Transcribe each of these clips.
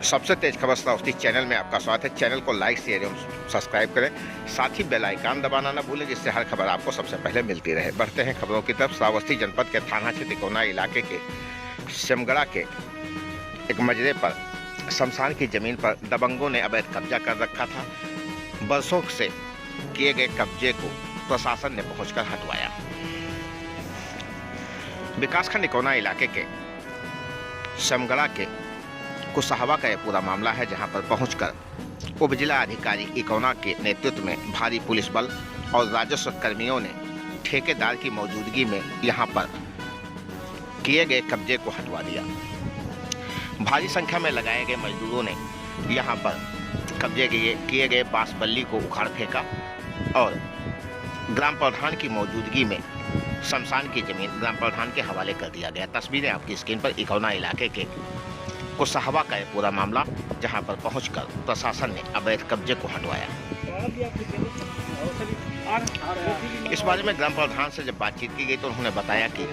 सबसे तेज खबर श्रावस्ती चैनल में आपका स्वागत है। चैनल को लाइक शेयर एवं सब्सक्राइब करें, साथ ही बेल आइकन दबाना न भूलें, जिससे हर खबर आपको सबसे पहले मिलती रहे। बढ़ते हैं खबरों की तरफ। श्रावस्ती जनपद के थाना क्षेत्र इकौना इलाके के सिमगड़ा के एक मजरे पर शमशान की जमीन पर दबंगों ने अवैध कब्जा कर रखा था। बरसों से किए गए कब्जे को प्रशासन ने पहुंचकर हटवाया। विकासखंड इकौना इलाके के सिमगड़ा के कुशहवा का यह पूरा मामला है, जहां पर पहुंचकर उप जिला अधिकारी इकौना के नेतृत्व में भारी पुलिस बल और राजस्व कर्मियों ने ठेकेदार की मौजूदगी में यहां पर किए गए कब्जे को हटवा दिया। भारी संख्या में लगाए गए मजदूरों ने यहां पर कब्जे किए गए बांस बल्ली को उखाड़ फेंका और ग्राम प्रधान की मौजूदगी में शमशान की जमीन ग्राम प्रधान के हवाले कर दिया गया। तस्वीरें आपकी स्क्रीन पर। इकौना इलाके के कुशहवा का यह पूरा मामला, जहां पर पहुंचकर प्रशासन ने अवैध कब्जे को हटवाया। इस बारे में ग्राम प्रधान से जब बातचीत की गई तो उन्होंने बताया कि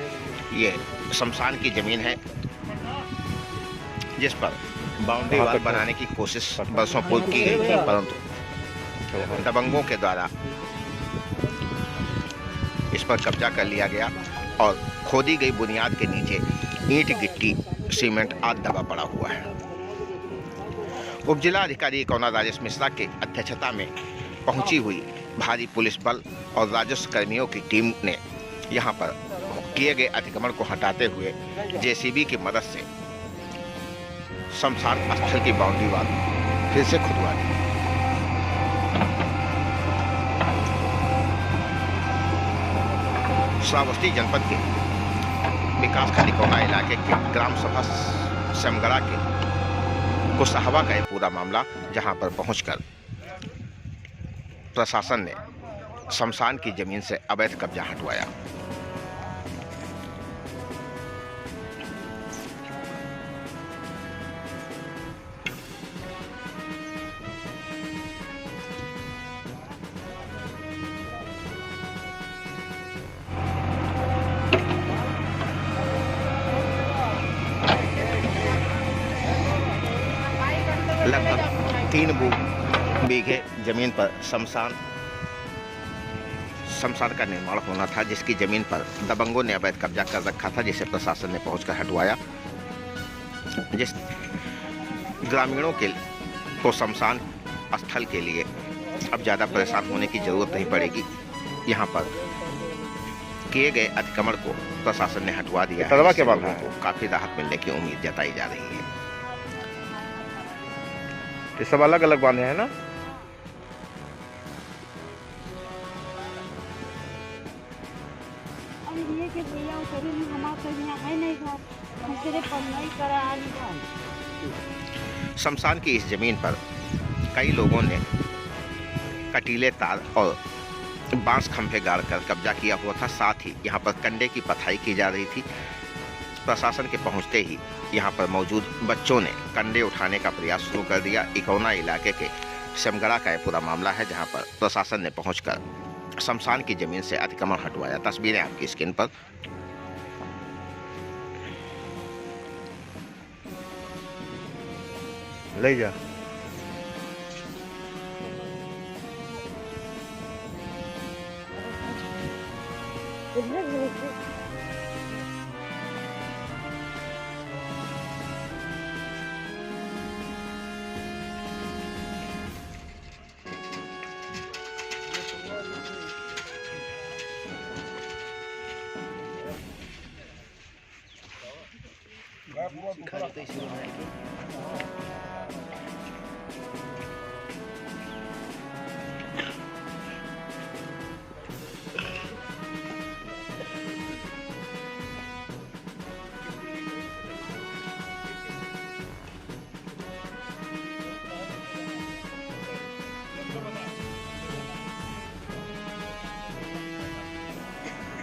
ये शमशान की जमीन है, जिस पर बाउंड्री वाल बनाने की कोशिश बरसों पूर्व की गई थी, परंतु दबंगों के द्वारा इस पर कब्जा कर लिया गया और खोदी गई बुनियाद के नीचे ईंट, गिट्टी, सीमेंट आदि दबा पड़ा हुआ है। उप जिला अधिकारी इकौना राजेश मिश्रा के अध्यक्षता में पहुंची हुई भारी पुलिस बल और राजस्व कर्मियों की टीम ने यहां पर किए गए अतिक्रमण को हटाते हुए जेसीबी की मदद से शमशान स्थल की बाउंड्री वाल फिर से खुदवा दी। श्रावस्ती जनपद के विकासखंड इकौना इलाके के ग्राम सभा सिमगड़ा के कुशहवा का यह पूरा मामला, जहां पर पहुंचकर प्रशासन ने शमशान की जमीन से अवैध कब्जा हटवाया। लगभग 3 बीघे जमीन पर शमशान का निर्माण होना था, जिसकी जमीन पर दबंगों ने अवैध कब्जा कर रखा था, जिसे प्रशासन ने पहुंचकर हटवाया। जिस ग्रामीणों को शमशान स्थल के लिए अब ज़्यादा परेशान होने की जरूरत नहीं पड़ेगी। यहां पर किए गए अतिक्रमण को प्रशासन ने हटवा दिया है। लोगों को काफ़ी राहत मिलने की उम्मीद जताई जा रही है। ये सब अलग अलग बांधे हैं ना। शमशान की इस जमीन पर कई लोगों ने कटीले तार और बांस खंभे गाड़कर कब्जा किया हुआ था। साथ ही यहां पर कंडे की पथाई की जा रही थी। प्रशासन के पहुंचते ही यहां पर मौजूद बच्चों ने कंडे उठाने का प्रयास शुरू कर दिया। इकौना इलाके के सिमगड़ा का यह पूरा मामला है, जहां पर प्रशासन ने पहुंचकर शमशान की जमीन से अतिक्रमण हटवाया। तस्वीरें आपकी स्क्रीन पर। ले जा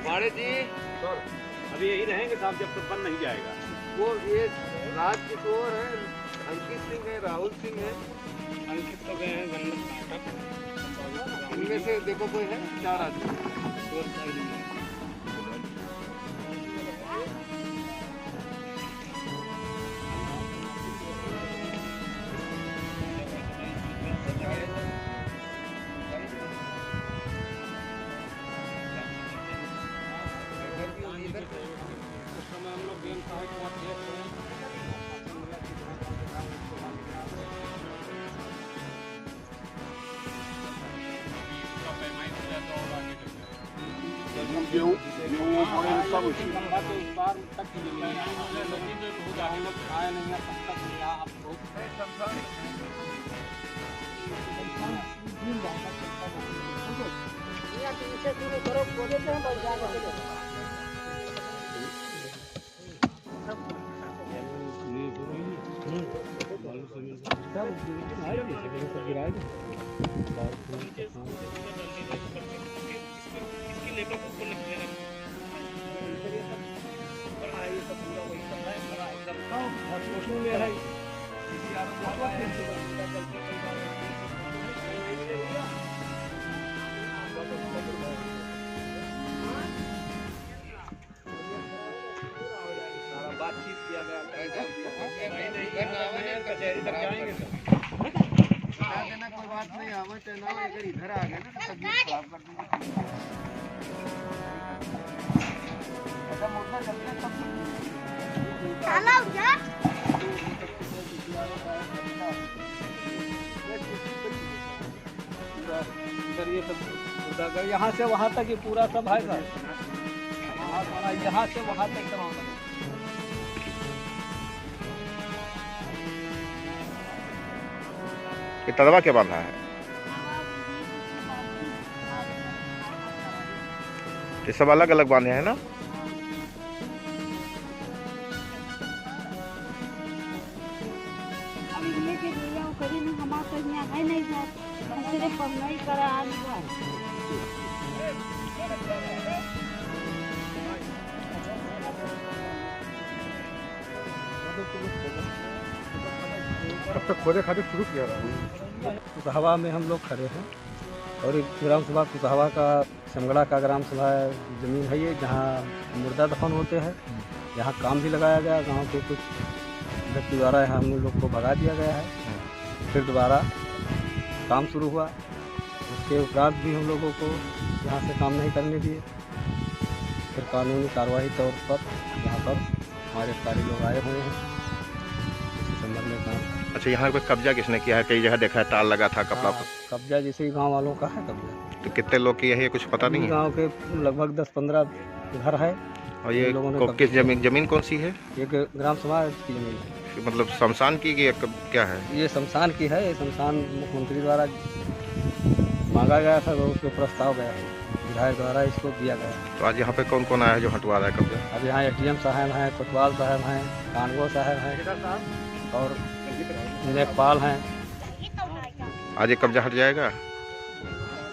बाड़े जी अभी यही रहेंगे साहब जब तक बन नहीं जाएगा। वो ये राज किशोर है, अंकित सिंह है, राहुल सिंह है। अंकित तो गए हैं गन्नत नाटक। इनमें से देखो कोई है 4 आदमी। गेहूँ बोए सब उसी बातचीत किया गया कचहरी तक जाएंगे देना कोई बात नहीं आवे तो ना अगर इधर आ गए ना तो तबीयत खराब कर देंगे ऐसा मुर्दा चलते सब चला जा सर ये सब अगर यहाँ से वहाँ तक ये पूरा सब है सर यहाँ से वहाँ तक तमाम ये तलवा क्या बांधा है? ये सब अलग अलग बांधे हैं ना? कब तक खोदे खाते शुरू किया कुतहवा में हम लोग खड़े हैं और एक ग्राम सभा कुतहवा का समगड़ा का ग्राम सभा ज़मीन है ये, जहाँ मुर्दा दफन होते हैं। यहाँ काम भी लगाया गया, गांव के कुछ व्यक्ति द्वारा यहाँ हम लोग को भगा दिया गया है। फिर दोबारा काम शुरू हुआ, उसके उपरांत भी हम लोगों को यहाँ से काम नहीं करने दिए। फिर कानूनी कार्रवाई तौर पर यहाँ पर हमारे अधिकारी लोग आए हुए हैं इस संबंध में काम। अच्छा, यहाँ पे कब्जा किसने किया है? कई जगह देखा है तार लगा था कपड़ा पर। कब्जा जैसे ही गांव वालों का है कब्जा। तो कितने लोग की है ये कुछ पता नहीं है? गांव के लगभग 10-15 घर है। और ये किस जमीन कौन सी है? एक ग्राम सभा की जमीन है। मतलब शमशान की क्या है? ये शमशान की है। ये शमशान मुख्यमंत्री द्वारा मांगा गया था, तो उसके प्रस्ताव गया है, विधायक द्वारा इसको दिया गया। तो आज यहाँ पे कौन कौन आया है जो हटवा रहा है कब्जा? अब यहाँ एसडीएम साहब हैं, कोतवाल साहब हैं, कानगो साहब हैं और लेखपाल हैं। आज ये कब्जा हट जाएगा?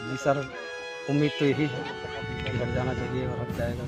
जी सर, उम्मीद तो यही है कि हट जाना चाहिए और हट जाएगा।